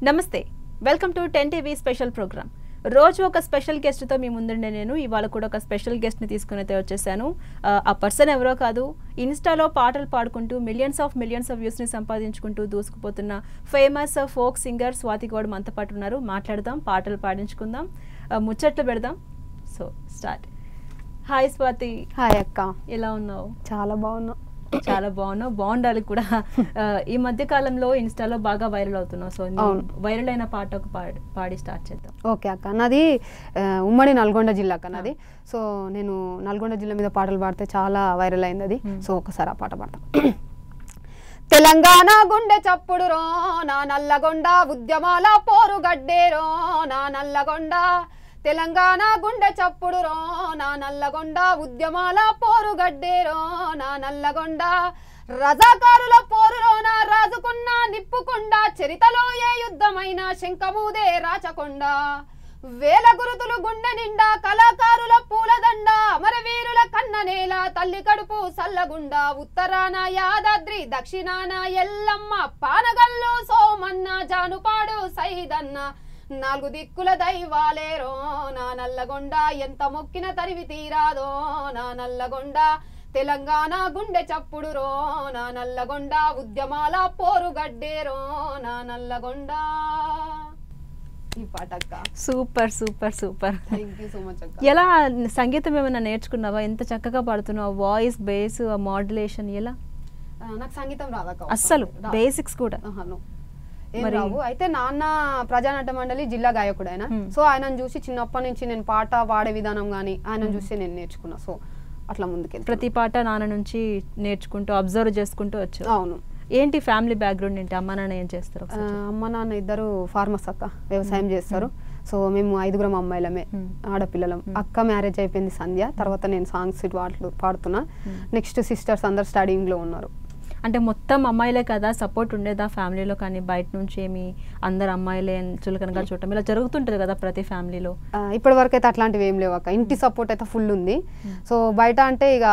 నమస్తే welcome to 10 TV special programme రోజు ఒక స్పెషల్ గెస్ట్ తో మీ ముందుండే నేను ఇవాళ కూడా ఒక స్పెషల్ గెస్ట్ ని తీసుకొని అయితే వచ్చేసాను ఆ పర్సన్ ఎవరో కాదు ఇన్స్టాలో పాటలు పాడుకుంటూ మిలియన్స్ ఆఫ్ వ్యూస్ ని సంపాదించుకుంటూ దూసుకుపోతున్న famous folk singer Swathi Goud మనతో పాటు ఉన్నారు మాట్లాడదాం పాటలు పాడించుకుందాం ముచ్చట్లు పెడదాం so start hi Swathi hi అక్క ఎలా ఉన్నావు చాలా బాగున్నావు బాగుండాలి కూడా ఈ మధ్య కాలంలో ఇన్స్టాలో బాగా వైరల్ అవుతున్నావు సో వైరల్ అయిన పాట ఒక పాడి స్టార్ట్ చేద్దాం ఓకే అక్క నాది ఉమ్మడి నల్గొండ జిల్లా అక్క నాది సో నేను నల్గొండ జిల్లా మీద పాటలు పాడితే చాలా వైరల్ అయింది అది సో ఒకసారి ఆ పాట పాడతాం తెలంగాణ గుండె చప్పుడు రో నా నల్లగొండ ఉద్యమాల పోరు గడ్డేరో నా నల్లగొండ తెలంగాణ గుండె చప్పుడు రో నా నల్లగొండ ఉద్యమాల పోరు గడ్డేరో నా నల్లగొండ రజాకారుల పోరులోన రాజుకున్న నిప్పుకొండ చరితలో ఏ యుద్ధమైన శంఖమూదే రాచకొండ వేల గురుతులు గుండె నిండా కళాకారుల పూలదండ అమరవీరుల కన్ననేల తల్లి కడుపు సల్లగుండ ఉత్తరాన యాదాద్రి దక్షిణాన ఎల్లమ్మ పానగల్లు సోమన్న జానుపాడు సైదన్న నాలుగు దిక్కుల దైవాలేరో నా నల్లగొండ ఎంత మొక్కిన తరివి తీరాదో నా నల్లగొండ తెలంగాణ గుండె చప్పుడు రో నా నల్లగొండ ఉద్యమాల పోరు గడ్డేరో నా నల్లగొండ ఈ పాట అక్క super thank you so much అక్క ఎలా సంగీతం ఏమైనా నేర్చుకున్నావా ఎంత చక్కగా పాడుతున్నావు వాయిస్ బేస్ మాడ్యులేషన్ ఎలా నాకు సంగీతం రాదక్క అస్సలు బేసిక్స్ కూడా ఏం రావు అయితే నాన్న ప్రజానాట్య మండలి జిల్లా గాయకుడు ఆయన సో ఆయనను చూసి చిన్నప్పటి నుంచి నేను పాట పాడే విధానం గానీ ఆయన చూసి నేను నేర్చుకున్నా సో అట్లా ముందుకెళ్ళి ప్రతి పాట నాన్న నుంచి నేర్చుకుంటూ అబ్జర్వ్ చేసుకుంటూ వచ్చావు అవును ఏంటి ఫ్యామిలీ బ్యాక్గ్రౌండ్ ఏంటి అమ్మ నాన్న ఏం చేస్తారు అమ్మ నాన్న ఇద్దరు ఫార్మర్స్ అక్క వ్యవసాయం చేస్తారు సో మేము 5 అమ్మాయిలమే ఆడపిల్లలం అక్క మ్యారేజ్ అయిపోయింది సంధ్య తర్వాత నేను సాంగ్స్ పాడుతున్నా నెక్స్ట్ సిస్టర్స్ అందరు స్టడీయింగ్ లో ఉన్నారు అంటే మొత్తం అమ్మాయిలే కదా సపోర్ట్ ఉండేదా ఫ్యామిలీలో కానీ బయట నుంచి ఏమి అందరు అమ్మాయిలే చులకనగా చూడటం ఇలా జరుగుతుంటది కదా ప్రతి ఫ్యామిలీలో ఇప్పటి వరకు అయితే అట్లాంటివి ఏం లేవు అక్క ఇంటి సపోర్ట్ అయితే ఫుల్ ఉంది సో బయట అంటే ఇక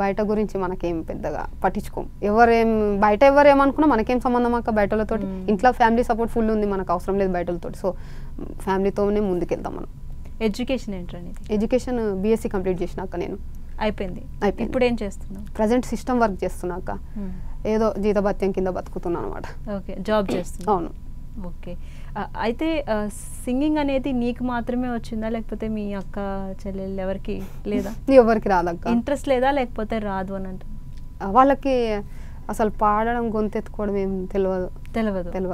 బయట గురించి మనకేం పెద్దగా పట్టించుకోం బయట ఎవరేమనుకున్నా మనకేం సంబంధం అక్క బయటలతో ఇంట్లో ఫ్యామిలీ సపోర్ట్ ఫుల్ ఉంది మనకు అవసరం లేదు బయటలతో సో ఫ్యామిలీతోనే ముందుకెళ్తాం మనం ఎడ్యుకేషన్ ఏంటండి ఎడ్యుకేషన్ బీఎస్సీ కంప్లీట్ చేసినాక నేను అయిపోయింది ఇప్పుడు ఏం చేస్తున్నావు ప్రజెంట్ సిస్టమ్ వర్క్ చేస్తున్నాక ఏదో జీతభత్యం కింద బతుకుతున్నాను అనమాట ఓకే జాబ్ చేస్తున్నా అవును ఓకే అయితే సింగింగ్ అనేది నీకు మాత్రమే వచ్చిందా లేకపోతే మీ అక్క చెల్లెళ్ళు ఎవరికి లేదా ఎవరికి రాదక్క ఇంట్రెస్ట్ లేదా లేకపోతే రాదు అని అంటే వాళ్ళకి అసలు పాడడం గొంతెత్తుకోవడం ఏం తెలియదు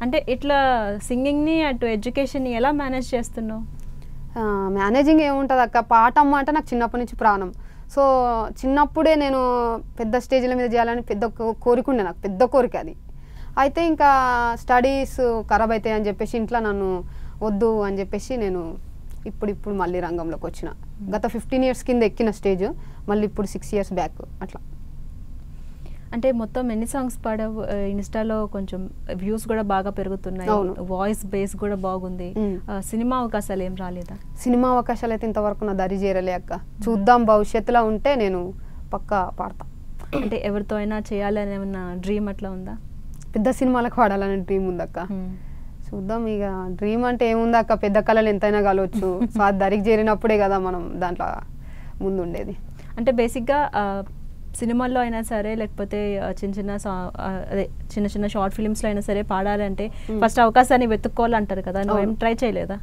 అంటే ఇట్లా సింగింగ్ని అటు ఎడ్యుకేషన్ని ఎలా మేనేజ్ చేస్తున్నావు మేనేజింగ్ ఏముంటుంది అక్క పాట అమ్మ అంటే నాకు చిన్నప్పటి నుంచి ప్రాణం సో చిన్నప్పుడే నేను పెద్ద స్టేజ్ల మీద చేయాలని పెద్ద కోరిక ఉండే నాకు పెద్ద కోరిక అది అయితే ఇంకా స్టడీస్ ఖరాబ్ అవుతాయి అని చెప్పేసి ఇంట్లో నన్ను వద్దు అని చెప్పేసి నేను ఇప్పుడు మళ్ళీ రంగంలోకి వచ్చిన గత 15 years కింద ఎక్కిన స్టేజ్ మళ్ళీ ఇప్పుడు 6 years బ్యాక్ అట్లా అంటే మొత్తం ఎన్ని సాంగ్స్ పాడావు ఇన్స్టాలో కొంచెం వ్యూస్ కూడా బాగా పెరుగుతున్నాయి వాయిస్ బేస్ కూడా బాగుంది సినిమా అవకాశాలు ఏం రాలేదా సినిమా అవకాశాలు అయితే ఇంతవరకు నా దరి చేరలే అక్క చూద్దాం భవిష్యత్తులో ఉంటే నేను పక్కా పాడతా అంటే ఎవరితో అయినా చేయాలని ఏమన్నా డ్రీమ్ అట్లా ఉందా పెద్ద సినిమాలకు పాడాలని డ్రీమ్ ఉందక్క చూద్దాం ఇక డ్రీమ్ అంటే ఏముంది అక్క పెద్ద కళలు ఎంతైనా కలవచ్చు సో అది దరికి చేరినప్పుడే కదా మనం దాంట్లో ముందు ఉండేది అంటే బేసిక్గా సినిమాల్లో అయినా సరే లేకపోతే చిన్న చిన్న షార్ట్ ఫిల్మ్స్లో అయినా సరే పాడాలంటే ఫస్ట్ అవకాశాన్ని వెతుక్కోవాలంటారు కదా నువ్వేం ట్రై చేయలేదా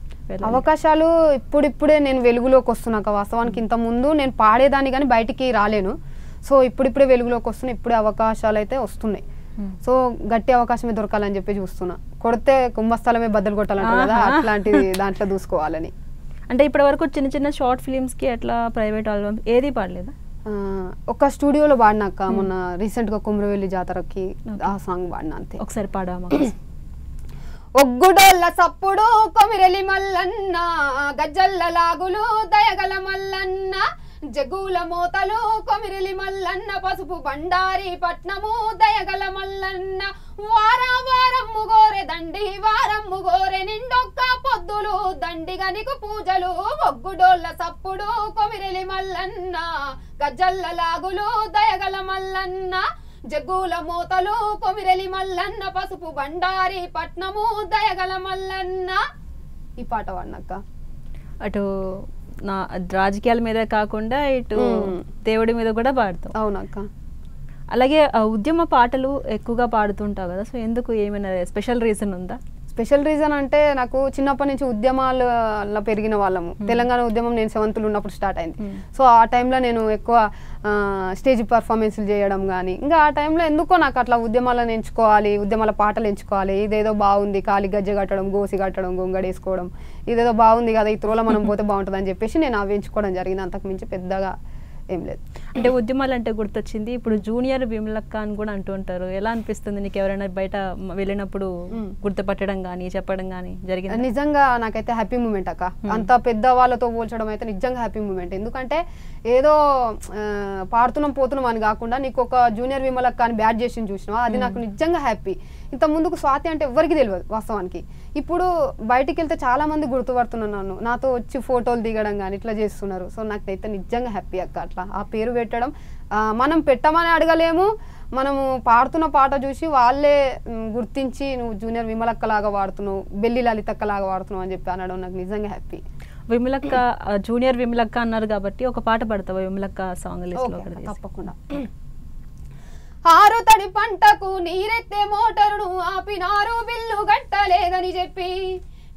అవకాశాలు ఇప్పుడిప్పుడే నేను వెలుగులోకి వస్తున్నాక వాస్తవానికి ఇంత ముందు నేను పాడేదాన్ని కానీ బయటికి రాలేను సో ఇప్పుడిప్పుడే వెలుగులోకి వస్తున్నా ఇప్పుడే అవకాశాలు అయితే వస్తున్నాయి సో గట్టి అవకాశమే దొరకాలని చెప్పి చూస్తున్నా కొడితే కుంభస్థలమే బద్దలు కొట్టాలంటారు కదా అట్లాంటి దాంట్లో చూసుకోవాలని అంటే ఇప్పటి వరకు చిన్న చిన్న షార్ట్ ఫిల్మ్స్కి అట్లా ప్రైవేట్ ఆల్బమ్ ఏది పాడలేదా ఒక స్టూడియోలో పాడినాక మొన్న రీసెంట్ గా కుమ్రవెల్లి జాతరకి ఆ సాంగ్ పాడినా అంతే ఒకసారి పాడామా ఒగ్గుడోళ్ళ సప్పుడు కొమిరెలి మల్లన్న గజ్జల్ల లాగులు దయగల మల్లన్న జగుల మోతలు కొమిరెలి మల్లన్న పసుపు బండారి పట్నము దయగల మల్లన్న వారమ్ము గోరె దండి వారమ్ము గోరె నిండొక్క పొద్దులు దండిగా నీకు పూజలు ఒగ్గుడోళ్ళ సప్పుడు కొమిరెలి మల్లన్న గజ్జల్ల లాగులు దయగల మల్లన్న జగ్గుల మోతలు కొమిరెలి మల్లన్న పసుపు బండారి పట్నము దయగల మల్లన్న. ఈ పాట పాడినక్క. అటు నా రాజకీయాల మీద కాకుండా ఇటు దేవుడి మీద కూడా పాడతావు. అవునక్క. అలాగే ఉద్యమ పాటలు ఎక్కువగా పాడుతుంటావు కదా, సో ఎందుకు, ఏమైనా స్పెషల్ రీజన్ ఉందా? స్పెషల్ రీజన్ అంటే నాకు చిన్నప్పటి నుంచి ఉద్యమాలలో పెరిగిన వాళ్ళము. తెలంగాణ ఉద్యమం నేను 7th ఉన్నప్పుడు స్టార్ట్ అయింది. సో ఆ టైంలో నేను ఎక్కువ స్టేజ్ పర్ఫార్మెన్స్లు చేయడం కానీ, ఇంకా ఆ టైంలో ఎందుకో నాకు అట్లా ఉద్యమాలను ఎంచుకోవాలి, ఉద్యమాల పాటలు ఎంచుకోవాలి, ఇదేదో బాగుంది, కాలి గజ్జె కట్టడం, గోసి కట్టడం, గొంగడేసుకోవడం, ఇదేదో బాగుంది కదా, ఈ త్రోలో మనం పోతే బాగుంటుంది అని చెప్పేసి నేను అవి ఎంచుకోవడం జరిగింది. అంతకు మించి పెద్దగా ఏం లేదు. అంటే ఉద్యమాలు అంటే గుర్తొచ్చింది, ఇప్పుడు జూనియర్ విమలక్క అని కూడా అంటూ ఉంటారు. ఎలా అనిపిస్తుంది నీకు, ఎవరైనా బయట వెళ్ళినప్పుడు గుర్తుపట్టడం కానీ చెప్పడం కానీ జరిగింది? నిజంగా నాకైతే హ్యాపీ మూమెంట్ అక్క. అంత పెద్ద వాళ్ళతో పోల్చడం అయితే నిజంగా హ్యాపీ మూమెంట్. ఎందుకంటే ఏదో పాడుతున్నాం పోతున్నాం అని కాకుండా నీకు ఒక జూనియర్ విమలక్క అని బ్యాట్ చేసి చూసినావా, అది నాకు నిజంగా హ్యాపీ. ఇంత ముందుకు స్వాతి అంటే ఎవరికి తెలియదు వాస్తవానికి. ఇప్పుడు బయటికి వెళ్తే చాలా మంది గుర్తుపడుతున్నారు నన్ను, నాతో వచ్చి ఫోటోలు దిగడం కానీ ఇట్లా చేస్తున్నారు. సో నాకైతే నిజంగా హ్యాపీ అక్క. అట్లా ఆ పేరు పెట్టడం మనం పెట్టమని అడగలేము, మనము పాడుతున్న పాట చూసి వాళ్ళే గుర్తించి నువ్వు జూనియర్ విమలక్క లాగా వాడుతున్నావు, బెల్లి లలితక్క లాగా వాడుతున్నావు అని చెప్పి అనడం నాకు నిజంగా హ్యాపీ. విమలక్క, జూనియర్ విమలక్క అన్నారు కాబట్టి ఒక పాట పడతావా విమలక్క సాంగ్ లిస్ట్ లో? తప్పకుండా. ఆరు తడి పంటకు నీరెత్తే మోటారును ఆపినారు, బిల్లు గట్టలేదని చెప్పి.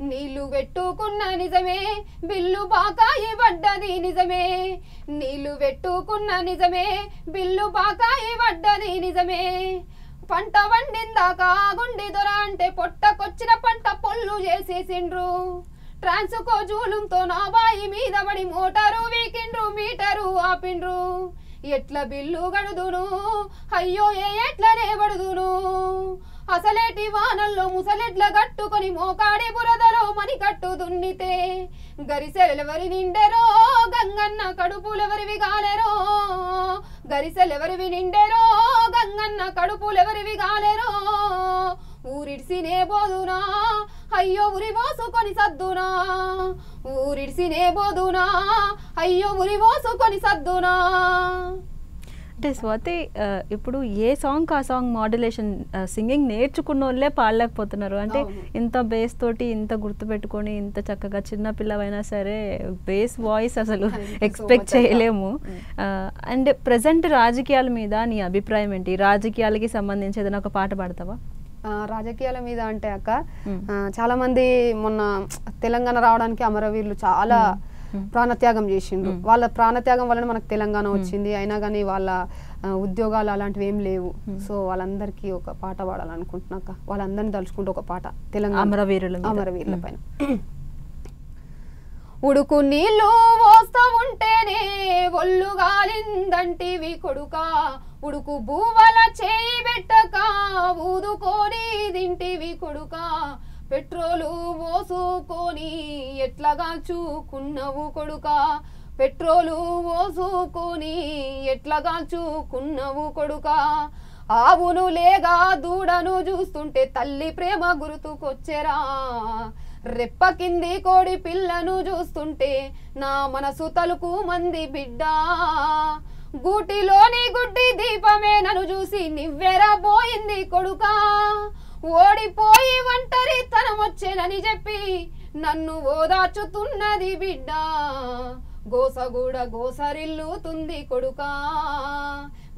నీళ్లు పెట్టుకున్న నిజమే, బిల్లు బాకాయి పడ్డది నిజమే. నీళ్లు పెట్టుకున్న నిజమే, బిల్లు బాకాయి పడ్డది నిజమే. పంట వండిందాక గుండి దొర అంటే పొట్టకొచ్చిన పంట పొల్లు చేసేసిండ్రు. ట్రాన్స్కో జూలంతో నా బాయి మీద పడి మోటారు వీకిండ్రు, మీటరు ఆపిండ్రు. ఎట్లా బిల్లు గడుదును, అయ్యో ఎట్లనే పడుదును. అసలేటి వానల్లో ముసలెట్ల గట్టుకొని మోకాడి బురదలో మని కట్టు దున్నితే. గరిసెలెవరి నిండెరో గంగన్న కడుపులెవరివి గాలెరో. గరిసెలెవరివి నిండెరో గంగన్న కడుపులెవరివి గాలెరో. ఊరిడిసినే బోదునా, అయ్యో ఉరి పోసుకొని సద్దునా. ఊరిడిసినే బోదునా, అయ్యో ఉరి పోసుకొని సద్దునా. అంటే స్వాతి, ఇప్పుడు ఏ సాంగ్ ఆ సాంగ్ మాడ్యులేషన్ సింగింగ్ నేర్చుకున్న వాళ్ళే పాడలేకపోతున్నారు. అంటే ఇంత బేస్ తోటి ఇంత గుర్తుపెట్టుకొని ఇంత చక్కగా చిన్న పిల్లవైనా సరే బేస్ వాయిస్ అసలు ఎక్స్పెక్ట్ చేయలేము. అండ్ ప్రజెంట్ రాజకీయాల మీద నీ అభిప్రాయం ఏంటి? రాజకీయాలకి సంబంధించి ఏదైనా ఒక పాట పాడతావా? రాజకీయాల మీద అంటే అక్క, చాలా మంది మొన్న తెలంగాణ రావడానికి అమరవీరులు చాలా ప్రాణత్యాగం చేసిండ్రు. వాళ్ళ ప్రాణత్యాగం వలన మనకు తెలంగాణ వచ్చింది. అయినా కానీ వాళ్ళ ఉద్యోగాలు అలాంటివి ఏం లేవు. సో వాళ్ళందరికీ ఒక పాట పాడాలనుకుంటున్నాక, వాళ్ళందరినీ తలుచుకుంటూ ఒక పాట తెలంగాణ అమరవీరుల పైన. ఉడుకు నీళ్ళు పోస్తా ఉంటేనే ఒళ్ళు గాలిందంటివి కొడుకా. ఉడుకు బూవల చేయి పెట్టక ఊదుకొని దింటివి కొడుకా. పెట్రోలు పోసుకొని ఎట్లాగా చూకున్నవు కొడుకా. పెట్రోలు పోసుకొని ఎట్లాగా చూకున్నవు కొడుకా. ఆవును లేగా దూడను చూస్తుంటే తల్లి ప్రేమ గుర్తుకొచ్చెరా. రెప్ప కింది కోడి పిల్లను చూస్తుంటే నా మనసు తలుకు మంది బిడ్డ. గూటిలోని గుడ్డి దీపమే నన్ను చూసి నివ్వెరా పోయింది కొడుకా. ఓడిపోయి ఒంటరి తనమొచ్చేనని చెప్పి నన్ను ఓదార్చుతున్నది బిడ్డ. గోసగూడ గోసరిల్లుతుంది కొడుకా.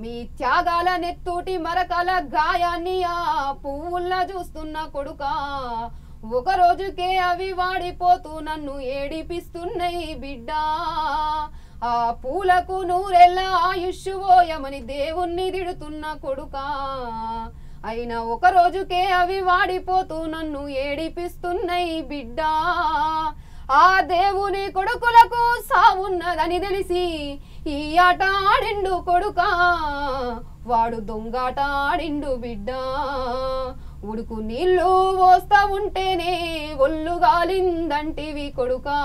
మీ త్యాగాల నెత్తూటి మరకల గాయాన్ని ఆ పువ్వుల్లా చూస్తున్న కొడుకా. ఒక రోజుకే అవి వాడిపోతూ నన్ను ఏడిపిస్తున్నాయి బిడ్డ. ఆ పూలకు నూరెళ్ళ ఆయుష్ పోయమని దేవుణ్ణి తిడుతున్న కొడుకా. అయినా ఒక రోజుకే అవి వాడిపోతూ నన్ను ఏడిపిస్తున్నాయి బిడ్డ. ఆ దేవుని కొడుకులకు సావున్నదని తెలిసి ఈ ఆట ఆడిండు కొడుకా. వాడు దొంగాట ఆడిండు బిడ్డ. ఉడుకు నీళ్ళు పోస్తా ఉంటేనే ఒళ్ళు గాలిందంటివి కొడుకా.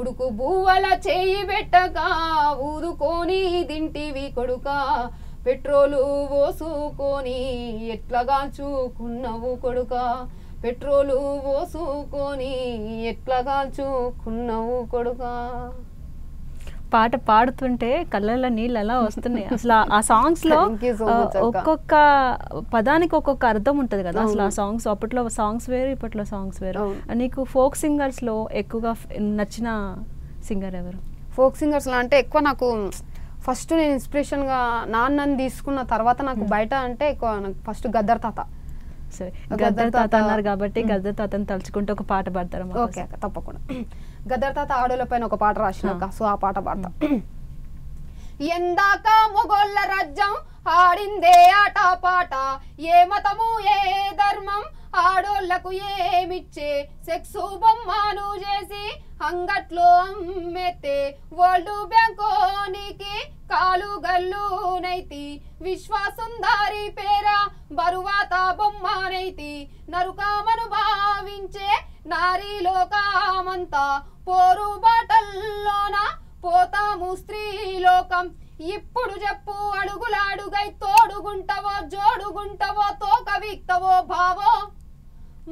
ఉడుకు బువ్వల చేయి పెట్టక ఊదుకొని దింటివి కొడుకా. పెట్రోలు పోసుకొని ఎట్లాగా చూకున్నవు కొడుకా. పెట్రోలు పోసుకొని ఎట్లాగా చూకున్నవు కొడుకా. పాట పాడుతుంటే కళ్ళల్లో నీళ్ళు ఎలా వస్తున్నాయి అసలు ఆ సాంగ్స్ లో Thank you so much, అక్క. ఒక్కొక్క పదానికి ఒక్కొక్క అర్థం ఉంటది కదా అసలు ఆ సాంగ్స్ అప్పట్లో సాంగ్స్ వేరు ఇప్పట్లో సాంగ్స్ వేరు. నీకు ఫోక్ సింగర్స్ లో ఎక్కువగా నచ్చిన సింగర్ ఎవరు? ఫోక్ సింగర్స్లో అంటే ఎక్కువ నాకు ఫస్ట్ నేను ఇన్స్పిరేషన్గా నాన్నని తీసుకున్న తర్వాత నాకు బయట అంటే ఎక్కువ నాకు ఫస్ట్ గద్దర్ తాత. సరే, గద్దర్ తాత అన్నారు కాబట్టి గద్దర్ తాతని తలుచుకుంటే ఒక పాట పాడతారా? ఓకే అక్క, తప్పకుండా. గద్దర్ తాత ఆడోళ్ళ పైన ఒక పాట రాసినాక, సో ఆ పాట పాడతా. ఎందాక మొగోళ్ళ రాజ్యం ఆడిందే ఆట పాట, ఏ మతము ఏ ధర్మం ఆడోళ్లకు ఏమిచ్చే, సెక్సు బొమ్మను చేసి అంగట్లో అమ్మెతే, వరల్డ్ బ్యాంకోనికి కాలు గల్లునైతి, విశ్వాసుందారి పేర బరువాత బొమ్మనైతి, నరుకామను భావించే నారీ లోకమంతా, పోరు బాటల్లోన పోతాము స్త్రీలోకం, ఇప్పుడు చెప్పు అడుగులాడుగై తోడుగుంటవో జోడుగుంటవో తోక విక్తవో బావో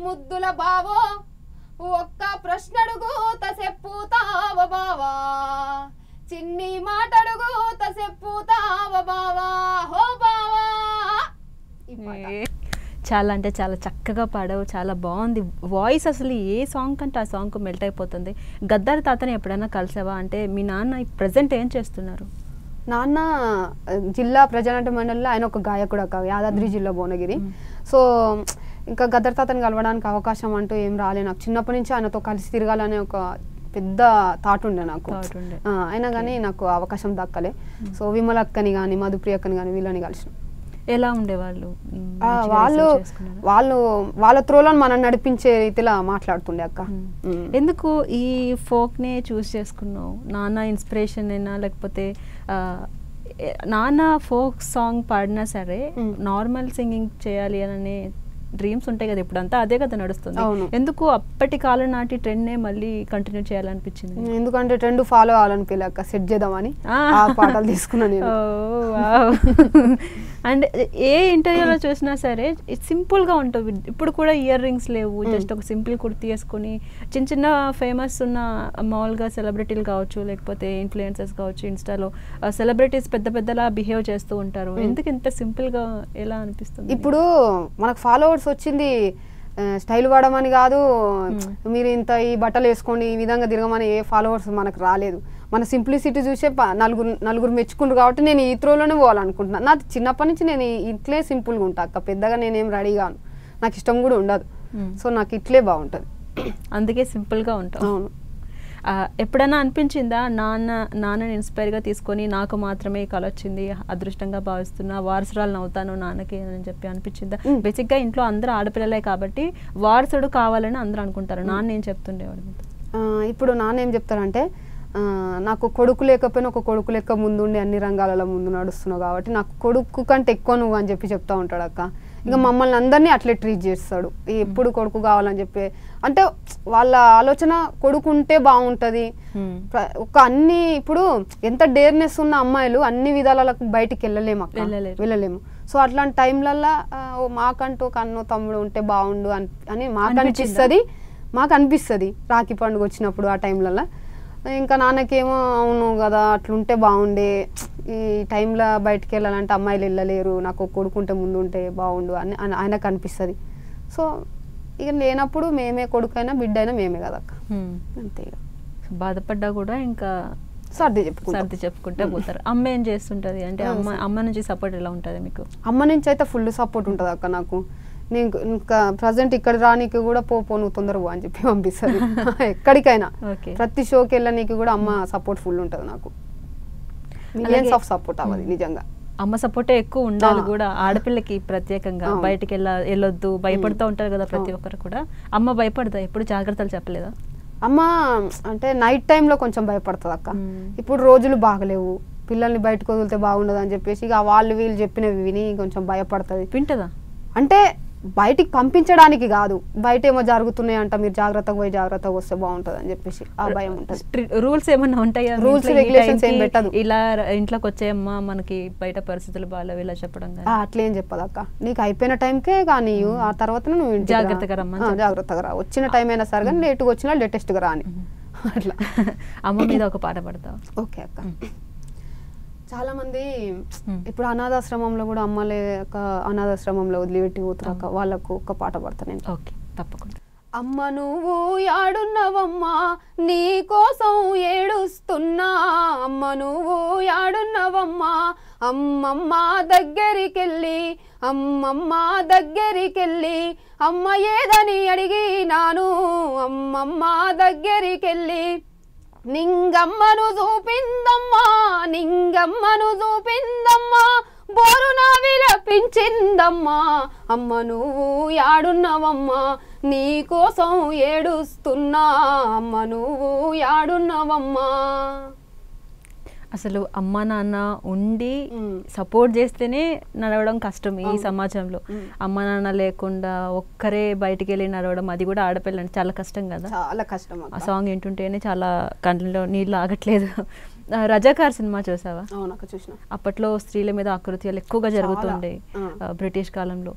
ముద్దుల బావో, ఒక్క ప్రశ్న అడుగుత చెప్పుతావ బావా, చిన్ని మాటడుగు చెప్పుతావ బావా, హో బావా. చాలా అంటే చాలా చక్కగా పాడావు, చాలా బాగుంది వాయిస్. అసలు ఏ సాంగ్ కంటే ఆ సాంగ్ మెల్ట్ అయిపోతుంది. గద్దర్ తాతని ఎప్పుడైనా కలిసావా? అంటే మీ నాన్న ప్రజెంట్ ఏం చేస్తున్నారు? నాన్న జిల్లా ప్రజానాట్య మండలిలో ఆయన ఒక గాయకుడు అక్క, యాదాద్రి జిల్లా భువనగిరి. సో ఇంకా గద్దర్ తాతని కలవడానికి అవకాశం అంటూ ఏం రాలే నాకు. చిన్నప్పటి నుంచి ఆయనతో కలిసి తిరగాలనే ఒక పెద్ద థాట్ ఉండే నాకు. అయినా కానీ నాకు అవకాశం దక్కలే. సో విమల అక్కని కానీ మధుప్రియ అక్కని కానీ వీళ్ళని కలిసిన. ఎలా ఉండేవాళ్ళు? వాళ్ళ త్రోలను మనం నడిపించే రీతిలో మాట్లాడుతుండే అక్క. ఎందుకు ఈ ఫోక్ నే చూస్ చేసుకున్నావు? నాన్న ఇన్స్పిరేషన్ అయినా లేకపోతే నాన్న ఫోక్ సాంగ్ పాడినా సరే నార్మల్ సింగింగ్ చేయాలి అనే డ్రీమ్స్ ఉంటాయి కదా, ఇప్పుడు అంతా అదే కదా నడుస్తుంది. ఎందుకు అప్పటి కాలం నాటి ట్రెండ్ నే మళ్ళీ కంటిన్యూ చేయాలనిపించింది? ఎందుకంటే ట్రెండ్ ఫాలో అవ్వాలనిపించలే అక్క, సెట్ చేద్దామని ఆ పాటలు తీసుకున్నాను. అండ్ ఏ ఇంటర్వ్యూలో చూసినా సరే సింపుల్ గా ఉంటుంది. ఇప్పుడు కూడా ఇయర్ రింగ్స్ లేవు, జస్ట్ ఒక సింపుల్ కుర్తీ వేసుకుని చిన్న చిన్న ఫేమస్ ఉన్న మామూలుగా సెలబ్రిటీలు కావచ్చు లేకపోతే ఇన్ఫ్లుయెన్సర్స్ కావచ్చు, ఇన్స్టాలో సెలబ్రిటీస్ పెద్ద పెద్దలా బిహేవ్ చేస్తూ ఉంటారు. ఎందుకు ఇంత సింపుల్ గా ఎలా అనిపిస్తుంది? ఇప్పుడు మనకు ఫాలోవర్స్ వచ్చింది స్టైల్ వాడమని కాదు, మీరు ఇంత ఈ బట్టలు వేసుకోండి ఈ విధంగా తిరగమని ఏ ఫాలోవర్స్ మనకు రాలేదు. మన సింప్లిసిటీ చూసే నలుగురు మెచ్చుకుంటారు కాబట్టి నేను ఈ త్రోలోనే పోవాలనుకుంటున్నాను. నాకు చిన్నప్పటి నుంచి నేను ఇట్లే సింపుల్గా ఉంటా అక్క, పెద్దగా నేనేం రెడీ కాను, నాకు ఇష్టం కూడా ఉండదు. సో నాకు ఇట్లే బాగుంటుంది, అందుకే సింపుల్గా ఉంటాను. అవును. ఎప్పుడైనా అనిపించిందా నాన్నని ఇన్స్పైర్గా తీసుకొని నాకు మాత్రమే కళ వచ్చింది, అదృష్టంగా భావిస్తున్నా, వారసురాలను అవుతాను నాన్నకి అని చెప్పి అనిపించిందా? బేసిక్గా ఇంట్లో అందరూ ఆడపిల్లలే కాబట్టి వారసుడు కావాలని అందరూ అనుకుంటారు. నాన్న ఏం చెప్తుండేవాడు? ఇప్పుడు నాన్న ఏం చెప్తారంటే, నాకు కొడుకు లేకపోయినా ఒక కొడుకు లెక్క ముందుండి అన్ని రంగాలలో ముందు నడుస్తున్నావు కాబట్టి నాకు కొడుకు కంటే ఎక్కువ నువ్వు అని చెప్పి చెప్తా ఉంటాడు అక్క. ఇంకా మమ్మల్ని అందరినీ అట్లే ట్రీట్ చేస్తాడు, ఎప్పుడు కొడుకు కావాలని చెప్పి. అంటే వాళ్ళ ఆలోచన కొడుకు ఉంటే బాగుంటుంది. ఒక అన్ని ఇప్పుడు ఎంత డేర్నెస్ ఉన్న అమ్మాయిలు అన్ని విధాలకు బయటికి వెళ్ళలేము. సో అట్లాంటి టైంలల్లో మాకంటూ కన్ను తమ్ముడు ఉంటే బాగుండు అని మాకు అనిపిస్తుంది రాఖీ పండుగ వచ్చినప్పుడు ఆ టైంలల్లో. ఇంకా నాన్నకేమో అవును కదా అట్లుంటే బాగుండే, ఈ టైంలో బయటికి వెళ్ళాలంటే అమ్మాయిలు వెళ్ళలేరు, నాకు కొడుకుంటే ముందు ఉంటే బాగుండు అని ఆయనకు అనిపిస్తుంది. సో ఇక లేనప్పుడు మేమే కొడుకైనా బిడ్డ అయినా మేమే కదా అక్క, అంతే. బాధపడ్డా కూడా ఇంకా సర్ది చెప్పుకుంటే పోతారు. అమ్మ ఏం చేస్తుంటది? అంటే అమ్మ నుంచి సపోర్ట్ ఎలా ఉంటుంది మీకు? అమ్మ నుంచి అయితే ఫుల్ సపోర్ట్ ఉంటుంది అక్క నాకు. నేను ఇంకా ప్రజెంట్ ఇక్కడ రానికి కూడా పో నువ్వు తొందర పో అని చెప్పి పంపిస్తుంది ఎక్కడికైనా. ప్రతి షోకి వెళ్ళనీకి కూడా అమ్మ సపోర్ట్ ఫుల్ ఉంటుంది నాకు. మిలియన్స్ ఆఫ్ సపోర్ట్ అవ్వాలి నిజంగా. అమ్మ సపోర్టే ఎక్కువ ఉండాలి కూడా ఆడపిల్లకి ప్రత్యేకంగా. బయటికి వెళ్ళొద్దు భయపడుతూ ఉంటారు కదా ప్రతి ఒక్కరు కూడా. అమ్మ భయపడదా? ఎప్పుడు జాగ్రత్తలు చెప్పలేదా? అమ్మ అంటే నైట్ టైంలో కొంచెం భయపడుతుంది అక్క. ఇప్పుడు రోజులు బాగలేవు, పిల్లల్ని బయటకు వదిలితే బాగుండదు అని చెప్పేసి ఇక వీళ్ళు చెప్పినవి విని కొంచెం భయపడుతుంది. వింటదా? అంటే బయటికి పంపించడానికి కాదు, బయట ఏమో జరుగుతున్నాయి అంట, మీరు జాగ్రత్తగా పోయి జాగ్రత్తగా వస్తే బాగుంటుంది అని చెప్పేసి ఆ భయం ఉంటుంది. రూల్స్ ఏమన్నా ఉంటాయా? రూల్స్ రెగ్యులేషన్స్ ఏం పెట్టదు. ఇలా ఇంట్లోకి వచ్చేయమ్మా మనకి బయట పరిస్థితులు బాగాలేవు ఇలా చెప్పడం అట్లేం చెప్పదు అక్క. నీకు అయిపోయిన టైంకే కానీ ఆ తర్వాత నువ్వు జాగ్రత్తగా రమ్మా, జాగ్రత్తగా రా, వచ్చిన టైం అయినా సరే కానీ లేటుగా వచ్చినా లేటెస్ట్గా రాని అట్లా. అమ్మ మీద ఒక పాట పాడతావా? ఓకే అక్క. చాలా మంది ఇప్పుడు అనాథాశ్రమంలో కూడా అమ్మ లేక అనాథాశ్రమంలో వదిలిపెట్టి పోతారు అక్క, వాళ్ళకు ఒక పాట పాడతా నేను. ఓకే, తప్పకుండా. అమ్మ నువ్వు యాడున్నవమ్మా నీ కోసం ఏడుస్తున్నా, అమ్మ నువ్వు యాడున్నవమ్మా అమ్మమ్మ దగ్గరికెళ్ళి, అమ్మమ్మ దగ్గరికెళ్ళి అమ్మ ఏదని అడిగినాను, అమ్మమ్మ దగ్గరికెళ్ళి నింగమ్మను చూపిందమ్మా, నింగమ్మను చూపిందమ్మా బోరున విలపించిందమ్మా, అమ్మ నువ్వు యాడున్నవమ్మా నీ కోసం ఏడుస్తున్నా, అమ్మ నువ్వు యాడున్నవమ్మా. అసలు అమ్మ నాన్న ఉండి సపోర్ట్ చేస్తేనే నడవడం కష్టం ఈ సమాజంలో. అమ్మ నాన్న లేకుండా ఒక్కరే బయటికి వెళ్ళి నడవడం, అది కూడా ఆడపిల్ల అంటే చాలా కష్టం కదా. చాలా కష్టం. ఆ సాంగ్ వింటుంటేనే చాలా కంట్లో నీళ్ళు ఆగట్లేదు. రజాకార్ సినిమా చూసావా? అవునక్క, చూసిన. అప్పట్లో స్త్రీల మీద ఆకృత్యాలు ఎక్కువగా జరుగుతుండే బ్రిటిష్ కాలంలో.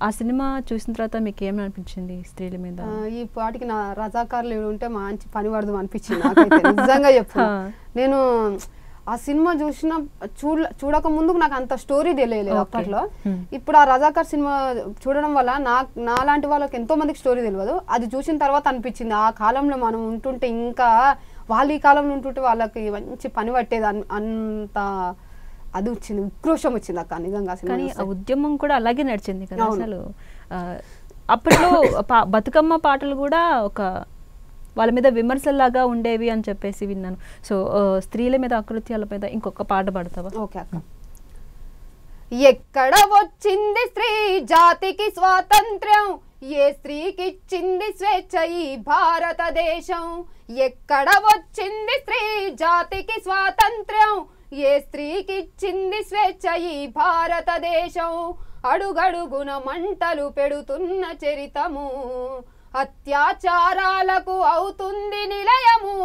ఆ సినిమా చూసిన తర్వాత మీకు ఏమనిపించింది స్త్రీల మీద? ఈ పాటికి నా రజాకార్లు ఉంటే మంచి పని పడదు అనిపించింది నాకైతే, నిజంగా చెప్తున్నా. నేను ఆ సినిమా చూడక ముందుకు నాకు అంత స్టోరీ తెలియలేదు అప్పట్లో. ఇప్పుడు ఆ రజాకార్ సినిమా చూడడం వల్ల నాలాంటి వాళ్ళకి ఎంతో మందికి స్టోరీ తెలియదు. అది చూసిన తర్వాత అనిపించింది ఆ కాలంలో మనం ఉంటుంటే, ఇంకా వాళ్ళు ఈ కాలంలో ఉంటుంటే వాళ్ళకి మంచి పని పట్టేది అంత. అది వచ్చింది, ఉక్రోషం వచ్చింది అక్క నిజంగా. కానీ ఆ ఉద్యమం కూడా అలాగే నడిచింది కదా అసలు. అప్పట్లో బతుకమ్మ పాటలు కూడా ఒక వాళ్ళ మీద విమర్శల్లాగా ఉండేవి అని చెప్పేసి విన్నాను. సో స్త్రీల మీద అకృత్యాల మీద ఇంకొక పాట పాడతావా? ఓకే అక్క. ఎక్కడ వచ్చింది స్త్రీ జాతికి స్వాతంత్ర్యం, ఏ స్త్రీకి ఇచ్చింది స్వేచ్ఛ ఈ భారతదేశం, ఎక్కడ వచ్చింది స్త్రీ జాతికి స్వాతంత్ర్యం, ఏ స్త్రీకి ఇచ్చింది స్వేచ్ఛ ఈ భారతదేశం, అడుగడుగున మంటలు పెడుతున్న చరితము, అత్యాచారాలకు అవుతుంది నిలయము,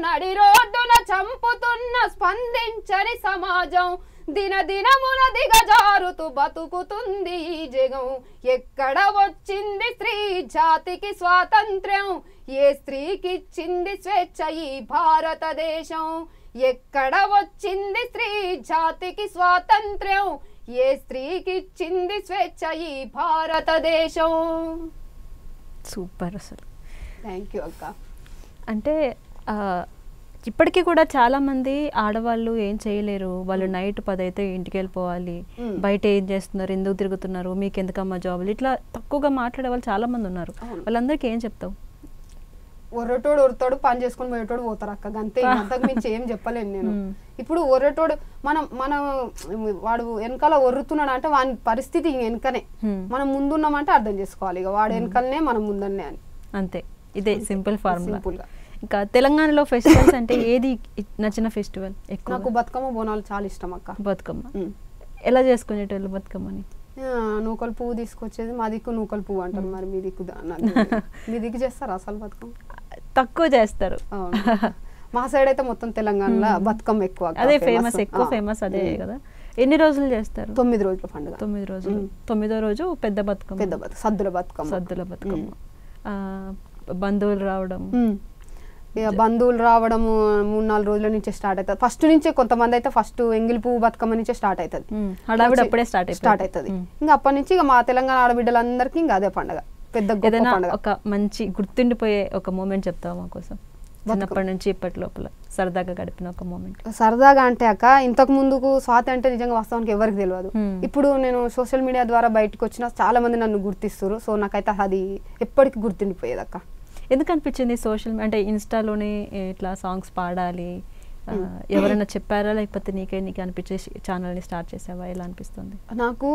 నడి రోడ్డున చంపుతున్న స్పందించని సమాజం, దినదినమున దిగజారుతూ బతుకుతుంది ఈ జగం, ఎక్కడ వచ్చింది స్త్రీ జాతికి స్వాతంత్ర్యం, ఏ స్త్రీకి ఇచ్చింది స్వేచ్ఛ ఈ భారతదేశం, ఎక్కడ వచ్చింది స్త్రీ జాతికి స్వాతంత్ర్యం, ఏ స్త్రీకి ఇచ్చింది స్వేచ్ఛ ఈ భారతదేశం. సూపర్ అసలు. థ్యాంక్ యూ అక్క. అంటే ఇప్పటికీ కూడా చాలా మంది ఆడవాళ్ళు ఏం చేయలేరు, వాళ్ళు నైట్ 10 అయితే ఇంటికి వెళ్ళిపోవాలి, బయట ఏం చేస్తున్నారు, ఎందుకు తిరుగుతున్నారు, మీకు ఎందుకమ్మా జాబులు, ఇట్లా తక్కువగా మాట్లాడే వాళ్ళు చాలా మంది ఉన్నారు. వాళ్ళందరికీ ఏం చెప్తావు? ఒర్రటోడు ఒరుతాడు, పని చేసుకుని పోయేటోడు పోతారు అక్క, అంతే. అంతకు మించి ఏం చెప్పలేను నేను. ఇప్పుడు ఒర్రటోడు మనం వాడు వెనకాల ఒర్రుతున్నాడు అంటే వాని పరిస్థితి వెనకనే, మనం ముందున్నామంటే అర్థం చేసుకోవాలి, ఇక వాడు వెనకాలనే మనం ముందన్నే అని. అంతే, ఇదే సింపుల్ ఫార్ములా. ఇంకా తెలంగాణలో ఫెస్టివల్స్ అంటే ఏది నచ్చిన ఫెస్టివల్? నాకు బతుకమ్మ బోనాలు చాలా ఇష్టం అక్క. బతుకమ్మ ఎలా చేసుకునేటోళ్ళు బతుకమ్మని? నూకలు పువ్వు తీసుకొచ్చేది, మా దిక్కు నూకలు పువ్వు అంటారు, మరి మీ దిక్కు మీ దిక్కు చేస్తారు అసలు బతుకమ్మ? తక్కువ చేస్తారు. మా సైడ్ అయితే మొత్తం తెలంగాణలో బతుకమ్మ ఎక్కువ, అదే ఫేమస్, ఎక్కువ ఫేమస్ అదే కదా. ఎన్ని రోజులు చేస్తారు? 9 రోజుల పండుగ. 9 రోజులు. 9వ రోజు పెద్ద బతుకమ్మ, సద్దుల బతుకమ్మ. సద్దుల బతుకమ్మ. బంధువులు రావడం, ఇక బంధువులు రావడము 3-4 రోజుల నుంచే స్టార్ట్ అవుతుంది. ఫస్ట్ నుంచే కొంతమంది అయితే ఫస్ట్ ఎంగిలి పువ్వు బతుకమ్మ నుంచే స్టార్ట్ అవుతుంది, హడావిడి అప్పుడే స్టార్ట్ అవుతుంది. ఇంకా అప్పటి నుంచి ఇక మా తెలంగాణ ఆడబిడ్డలందరికీ ఇంకా అదే పండుగ, పెద్ద ఏదైనా ఒక మంచి గుర్తుండిపోయే ఒక మూమెంట్ చెప్తావా మా కోసం? చిన్నప్పటి నుంచి ఇప్పటి లోపల సరదాగా గడిపిన ఒక మూమెంట్. సరదాగా అంటే అక్క, ఇంతకు ముందుకు స్వాతి అంటే నిజంగా వాస్తవానికి ఎవరికి తెలియదు. ఇప్పుడు నేను సోషల్ మీడియా ద్వారా బయటకు వచ్చిన చాలా మంది నన్ను గుర్తిస్తారు. సో నాకైతే అది ఎప్పటికీ గుర్తుండిపోయేది అక్క. ఎందుకు అనిపించింది సోషల్ అంటే ఇన్స్టాలోనే ఇట్లా సాంగ్స్ పాడాలి, ఎవరైనా చెప్పారా లేకపోతే నీకు అనిపించే ఛానల్ని స్టార్ట్ చేసావా? ఎలా అనిపిస్తుంది? నాకు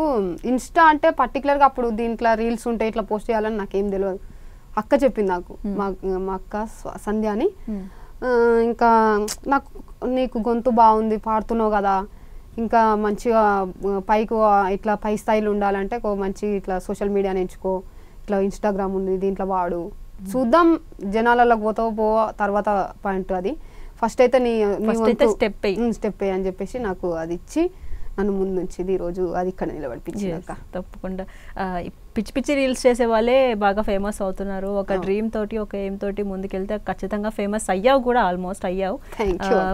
ఇన్స్టా అంటే పర్టికులర్గా అప్పుడు దీంట్లో రీల్స్ ఉంటాయి, ఇట్లా పోస్ట్ చేయాలని నాకేం తెలియదు. అక్క చెప్పింది నాకు, మా అక్క సంధ్య అని. ఇంకా నీకు గొంతు బాగుంది, పాడుతున్నావు కదా, ఇంకా మంచిగా పైకి ఇట్లా పై స్థాయిలో ఉండాలంటే మంచి ఇట్లా సోషల్ మీడియాని ఎంచుకో, ఇట్లా ఇన్స్టాగ్రామ్ ఉంది దీంట్లో వాడు, చూద్దాం జనాలలోకి పోతావు తర్వాత పాయింట్ అది. ఫస్ట్ అయితే స్టెప్ అని చెప్పేసి నాకు అది ఇచ్చి నన్ను ముందు నుంచి ఈరోజు అది ఇక్కడ నిలబడిపించింది అక్క. తప్పకుండా. పిచ్చి పిచ్చి రీల్స్ చేసే వాళ్ళే బాగా ఫేమస్ అవుతున్నారు. ఒక డ్రీమ్ తోటి ఒక ఎయిమ్ తోటి ముందుకెళ్తే ఖచ్చితంగా ఫేమస్ అయ్యావు కూడా, ఆల్మోస్ట్ అయ్యావు.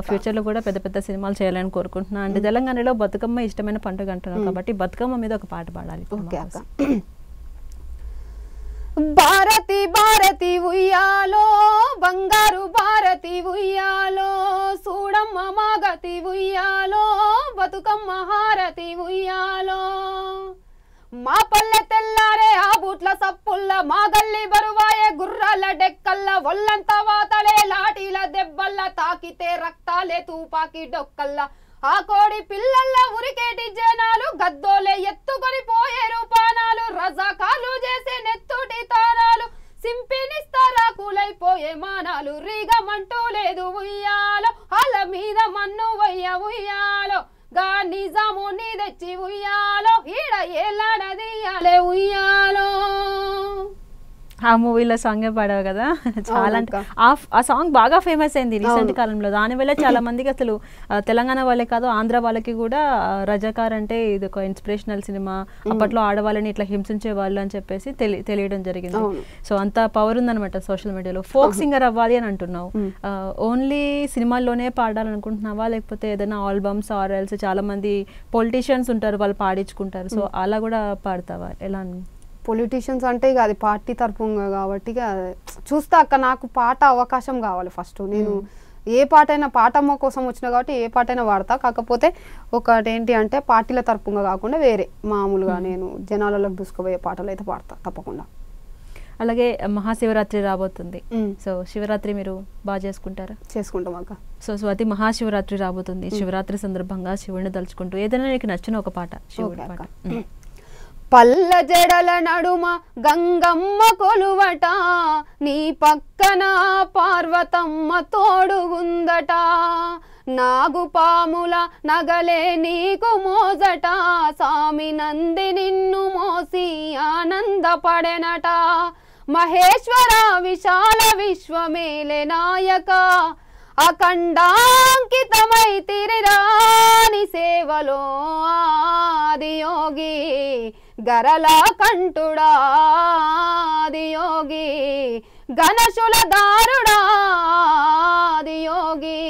ఫ్యూచర్ లో కూడా పెద్ద పెద్ద సినిమాలు చేయాలని కోరుకుంటున్నా. అంటే తెలంగాణలో బతుకమ్మ ఇష్టమైన పండుగ అంటున్నావు కాబట్టి బతుకమ్మ మీద ఒక పాట పాడాలి. భారతి భారతి ఉయ్యాలో బంగారు భారతి ఉయ్యాలో చూడమ్మ మాగతి ఉయ్యాలో బతుకమ్మ హారతి ఉయ్యాలో మా పల్లె తెల్లారే ఆ బూట్ల సప్పుల్ల మా గల్లి బరువాయే గుర్రాల డెక్కల్ల ఒళ్ళంతా వాతలే లాఠీల దెబ్బల్ల తాకితే రక్తాలే తూపాకి డొక్కల్ల ఆ కోడి పిల్లల్ల ఉరికేటి జనాలు గద్దోలే ఎత్తుకొని పోయే రూపానాలు రజాకాలు చేసే నెత్తుటి తానాలు సింపినిస్తారా కూలైపోయే మానాలు రీగమంటూ లేదు ఉయ్యాలో అల మీద మన్ను వయ్య ఉయ్యాలో గా నిజాము నీ తెచ్చి ఉయ్యాలో ఈడ ఏలాడదీయాలే ఉయ్యాలో. ఆ మూవీలో సాంగ్ పాడావు కదా, చాలా అంటే ఆ సాంగ్ బాగా ఫేమస్ అయింది రీసెంట్ కాలంలో. దానివల్ల చాలా మందికి అసలు తెలంగాణ వాళ్ళే కాదు ఆంధ్ర వాళ్ళకి కూడా రజాకార్ అంటే ఇది ఒక ఇన్స్పిరేషనల్ సినిమా, అప్పట్లో ఆడవాళ్ళని ఇట్లా హింసించే వాళ్ళు అని చెప్పేసి తెలియడం జరిగింది. సో అంత పవర్ ఉందన్నమాట సోషల్ మీడియాలో. ఫోక్ సింగర్ అవ్వాలి అని అంటున్నావు, ఓన్లీ సినిమాల్లోనే పాడాలనుకుంటున్నావా లేకపోతే ఏదైనా ఆల్బమ్స్ ఆర్ఎల్స్ చాలా మంది పొలిటీషియన్స్ ఉంటారు వాళ్ళు పాడించుకుంటారు, సో అలా కూడా పాడతావా? ఎలా? పొలిటీషియన్స్ అంటే ఇక అది పార్టీ తరపుగా కాబట్టి ఇక చూస్తా అక్క, నాకు పాట అవకాశం కావాలి ఫస్ట్. నేను ఏ పాట అయినా పాటమ్మ కోసం వచ్చినా కాబట్టి ఏ పాట అయినా పాడతా. కాకపోతే ఒకటి ఏంటి అంటే పార్టీల తరపుగా కాకుండా వేరే మామూలుగా నేను జనాలలోకి దూసుకుపోయే పాటలు అయితే పాడతా తప్పకుండా. అలాగే మహాశివరాత్రి రాబోతుంది, సో శివరాత్రి మీరు బాగా చేసుకుంటారా? చేసుకుంటాం అక్క. సో స్వాతి, మహాశివరాత్రి రాబోతుంది. శివరాత్రి సందర్భంగా శివుడిని తలుచుకుంటూ ఏదైనా నీకు నచ్చిన ఒక పాట, శివుడి పాట. పల్ల జడల నడుమ గంగమ్మ కొలువట నీ పక్కన పార్వతమ్మ తోడుగుందట నాగుపాముల నగలే నీకు మోజట స్వామి నంది నిన్ను మోసి ఆనందపడెనట మహేశ్వర విశాల విశ్వమేలే నాయక అఖండాంకితమై తిరిరాని సేవలో ఆదియోగి గరలా కంఠుడా ఆదియోగి గణశుల దారుడా ఆదియోగి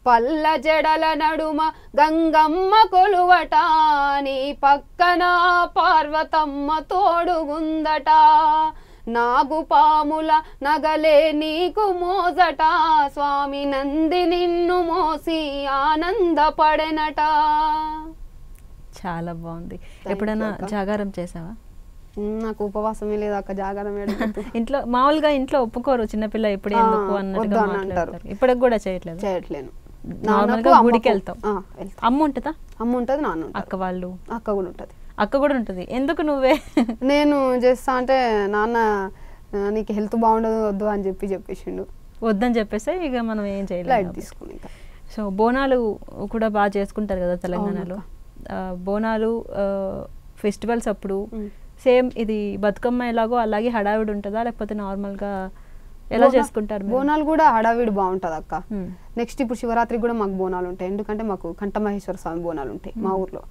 పల్ల జడల నడుమ గంగమ్మ కొలువట నీ పక్కన పార్వతమ్మ తోడుగుందట నాగుపాముల నగలే నీకు మోజట స్వామి నంది నిన్ను మోసి ఆనందపడెనట. చాలా బాగుంది. ఎప్పుడైనా జాగారం చేసావా? నాకు ఉపవాసమే లేదు అక్క, జాగారం ఇంట్లో మామూలుగా ఇంట్లో ఒప్పుకోరు, చిన్నపిల్ల ఎప్పుడు ఎందుకు అన్నట్టుగా మాట్లాడతారు. ఇప్పటికి కూడా చేయట్లేను. నార్మల్గా గుడికి వెళ్తాం. అమ్మ ఉంటుందా? అమ్మ ఉంటుంది, నాన్న అక్క వాళ్ళు అక్క కూడా ఉంటుంది. అక్క కూడా ఉంటుంది. ఎందుకు నువ్వే? నేను చేస్తా అంటే నాన్న నీకు హెల్త్ బాగుండదు వద్దు అని చెప్పేసిండు. వద్దని చెప్పేస్తే ఇక మనం ఏం చేయలేదు, తీసుకుని. సో బోనాలు కూడా బాగా చేసుకుంటారు కదా తెలంగాణలో. బోనాలు ఫెస్టివల్స్ అప్పుడు సేమ్ ఇది బతుకమ్మ ఎలాగో అలాగే హడావిడి ఉంటుందా లేకపోతే నార్మల్గా ఎలా చేసుకుంటారు? బోనాలు కూడా హడావిడి బాగుంటుంది అక్క. నెక్స్ట్ ఇప్పుడు శివరాత్రికి కూడా మాకు బోనాలు ఉంటాయి, ఎందుకంటే మాకు కంఠమహేశ్వర స్వామి బోనాలు ఉంటాయి మా ఊర్లో.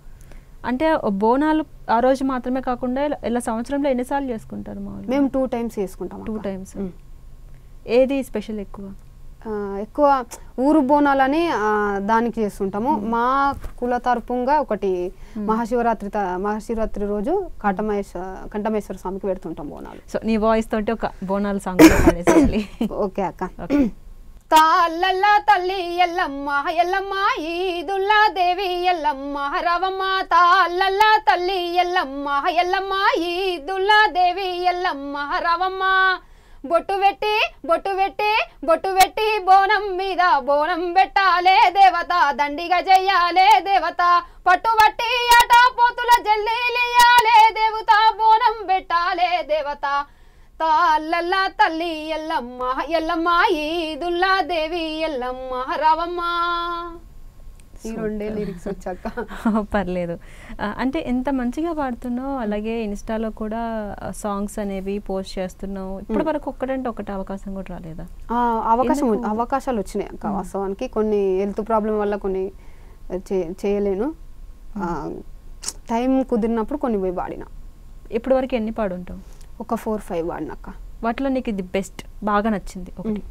అంటే బోనాలు ఆ రోజు మాత్రమే కాకుండా ఇలా సంవత్సరంలో ఎన్నిసార్లు చేసుకుంటారు? మేము 2 times చేసుకుంటాం. 2 times. ఏది స్పెషల్? ఎక్కువ ఊరు బోనాలని దానికి చేస్తుంటాము. మా కుల తరపుగా ఒకటి మహాశివరాత్రి రోజు కంఠమేశ్వర స్వామికి పెడుతుంటాం బోనాలు. సో నీ వాయిస్ తోటి ఒక బోనాలు సాంగ్ పాడేసేయాలి. ఓకే అక్క. తాళ్ళల్ల తల్లి ఎల్లమ్మ ఎల్లమ్మ ఈదుల్లా దేవి ఎల్లమ్మ రవమ్మ తాళ్ళల్ల తల్లి ఎల్లమ్మ ఎల్లమ్మ ఈదుల్లా దేవి ఎల్లమ్మ రవమ్మ బొట్టు పెట్టి బోనం మీద బోనం పెట్టాలే దేవత దండిగా చెయ్యాలే దేవత పట్టుబట్టి ఆట పోతుల జల్లీలియాలే దేవత బోనం పెట్టాలే దేవత తాళ్ళల్ల తల్లి ఎల్లమ్మ ఎల్లమ్మ ఈదుల్లా దేవి ఎల్లమ్మ రావమ్మ. ఈ 2 లిరిక్స్ వచ్చాక పర్లేదు. అంటే ఎంత మంచిగా పాడుతున్నావు, అలాగే ఇన్స్టాలో కూడా సాంగ్స్ అనేవి పోస్ట్ చేస్తున్నావు. ఇప్పటి వరకు ఒక్కటంటే ఒకటి అవకాశం కూడా రాలేదా? అవకాశాలు వచ్చినాయి అక్క. వాస్తవానికి కొన్ని హెల్త్ ప్రాబ్లం వల్ల కొన్ని చేయలేను. టైం కుదిరినప్పుడు కొన్ని పోయి పాడిన. ఇప్పటి వరకు ఎన్ని పాడుంటావు? ఒక 4-5 పాడినక్క. వాటిలో నీకు ఇది బెస్ట్ బాగా నచ్చింది ఒకటి?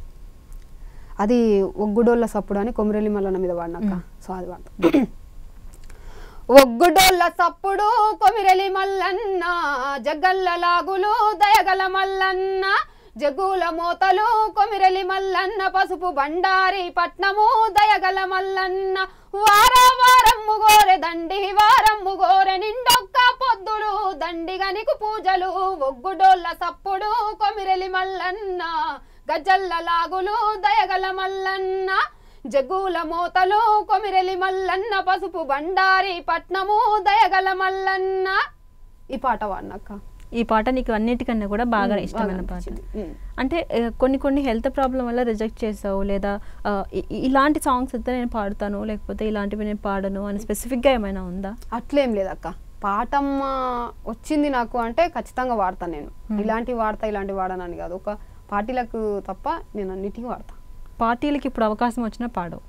అది ఒగ్గుడోళ్ళ సప్పుడు అని కొమిరెల్లి మల్లన్న మీద పాడినక్క. సో అది పాడతా. ఒగ్గుడోళ్ళ సప్పుడు కొమిరెలి మల్లన్న, జగ్గల్ల లాగులు దయగల మల్లన్న, జగుల మోతలు కొమిరెలి మల్లన్న, పసుపు బండారి పట్నము దయగల మల్లన్న, వారము గోరె దండి వారము గోరె నిండొక్క పొద్దులు దండిగనికు పూజలు, ఒగ్గుడోళ్ళ సప్పుడు కొమిరెలి మల్లన్న, గజల్ల లాగులు దయగల మల్లన్న, జగుల మోతలు కొమిరెలి మల్లన్న, పసుపు బండారి పట్నము దయగల మల్లన్న. ఈ పాట వాడినక్క. ఈ పాట నీకు అన్నిటికన్నా కూడా బాగా ఇష్టమైన పాట. అంటే కొన్ని హెల్త్ ప్రాబ్లం వల్ల రిజెక్ట్ చేసావు, లేదా ఇలాంటి సాంగ్స్ అయితే నేను పాడతాను లేకపోతే ఇలాంటివి నేను పాడను అని స్పెసిఫిక్గా ఏమైనా ఉందా? అట్లేం లేదక్క. పాటమ్మ వచ్చింది నాకు అంటే ఖచ్చితంగా వాడతాను నేను. ఇలాంటివి వాడతా ఇలాంటివి వాడనని కాదు, ఒక పార్టీలకు తప్ప నేను అన్నిటికీ వాడతా. పార్టీలకి ఇప్పుడు అవకాశం వచ్చినా పాడవు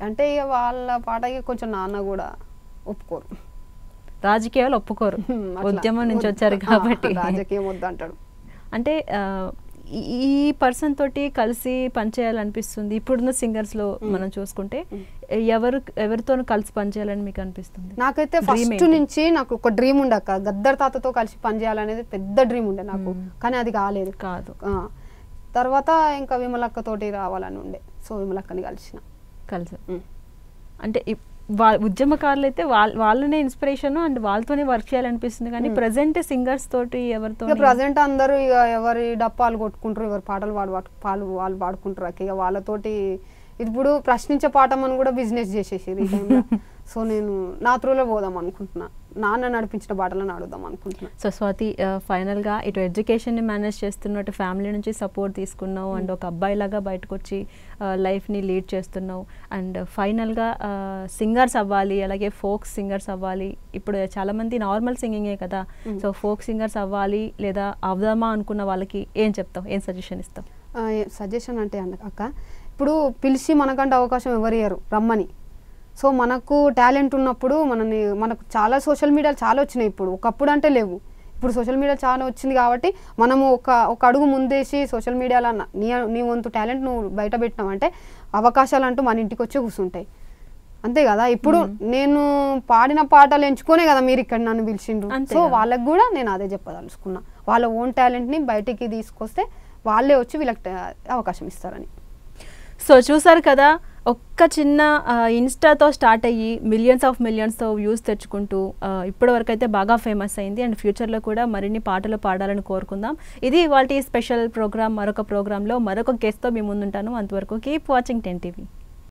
అంటే ఇక వాళ్ళ పాటకి కొంచెం నాన్న కూడా ఒప్పుకోరు, రాజకీయాలు ఒప్పుకోరు, ఉద్యమం నుంచి వచ్చారు కాబట్టి రాజకీయం వద్దంటాడు. అంటే ఈ పర్సన్ తోటి కలిసి పనిచేయాలనిపిస్తుంది ఇప్పుడున్న సింగర్స్ లో మనం చూసుకుంటే? ఎవరితో కలిసి పనిచేయాలని మీకు అనిపిస్తుంది? నాకైతే ఫస్ట్ నుంచి నాకు ఒక డ్రీమ్ ఉండక గద్దర్ తాతతో కలిసి పనిచేయాలనేది పెద్ద డ్రీమ్ ఉండే నాకు, కానీ అది కాలేదు. తర్వాత ఇంకా విమలక్క తోటి రావాలని ఉండే, సో విమలక్కని కలిసి అంటే ఉద్యమకారులు అయితే వాళ్ళనే ఇన్స్పిరేషన్ అండ్ వాళ్ళతోనే వర్క్ చేయాలనిపిస్తుంది. కానీ ప్రజెంట్ సింగర్స్ తోటి ఎవరితో? ప్రజెంట్ అందరూ ఇక ఎవరి డప్పాలు కొట్టుకుంటారు, ఎవరి పాటలు వాళ్ళు పాడుకుంటారు. ఇక వాళ్ళతోటి ఇప్పుడు ప్రశ్నించే పాఠమని కూడా బిజినెస్ చేసేసారు ఈ టైంలో. సో నేను నా త్రూలో పోదాం అనుకుంటున్నా, నాన్న నడిపించిన బాటలను అడుగుదాం అనుకుంటున్నా. సో స్వాతి, ఫైనల్గా ఇటు ఎడ్యుకేషన్ని మేనేజ్ చేస్తున్నావు, ఇటు ఫ్యామిలీ నుంచి సపోర్ట్ తీసుకున్నావు, అండ్ ఒక అబ్బాయిలాగా బయటకు వచ్చి లైఫ్ని లీడ్ చేస్తున్నావు, అండ్ ఫైనల్గా సింగర్స్ అవ్వాలి, అలాగే ఫోక్ సింగర్స్ అవ్వాలి. ఇప్పుడు చాలామంది నార్మల్ సింగింగే కదా, సో ఫోక్ సింగర్స్ అవ్వాలి లేదా అవుదామా అనుకున్న వాళ్ళకి ఏం చెప్తావు, ఏం సజెషన్ ఇస్తావు? సజెషన్ అంటే అక్క, ఇప్పుడు పిలిచి మనకంటే అవకాశం ఎవరు ఇయ్యరు రమ్మని. సో మనకు టాలెంట్ ఉన్నప్పుడు మనకు చాలా సోషల్ మీడియాలు చాలా వచ్చినాయి ఇప్పుడు, ఒకప్పుడు అంటే లేవు. ఇప్పుడు సోషల్ మీడియా చాలా వచ్చింది కాబట్టి మనము ఒక అడుగు ముందేసి సోషల్ మీడియాలో నీ వంతు టాలెంట్ నువ్వు బయట పెట్టినావంటే అవకాశాలు అంటూ మన ఇంటికి వచ్చి కూర్చుంటాయి, అంతే కదా. ఇప్పుడు నేను పాడిన పాటలు ఎంచుకునే కదా మీరు ఇక్కడ నన్ను పిలిచిండ్రు. సో వాళ్ళకి కూడా నేను అదే చెప్పదలుచుకున్నా, వాళ్ళ ఓన్ టాలెంట్ని బయటికి తీసుకొస్తే వాళ్ళే వచ్చి వీళ్ళకి అవకాశం ఇస్తారని. సో చూసారు కదా, ఒక్క చిన్న ఇన్స్టాతో స్టార్ట్ అయ్యి మిలియన్స్తో వ్యూస్ తెచ్చుకుంటూ ఇప్పటివరకు అయితే బాగా ఫేమస్ అయింది. అండ్ ఫ్యూచర్లో కూడా మరిన్ని పాటలు పాడాలని కోరుకుందాం. ఇది ఇవాల్టి స్పెషల్ ప్రోగ్రామ్. మరొక ప్రోగ్రాంలో మరొక గెస్ట్తో మీ ముందుంటాను. అంతవరకు కీప్ వాచింగ్ 10 TV.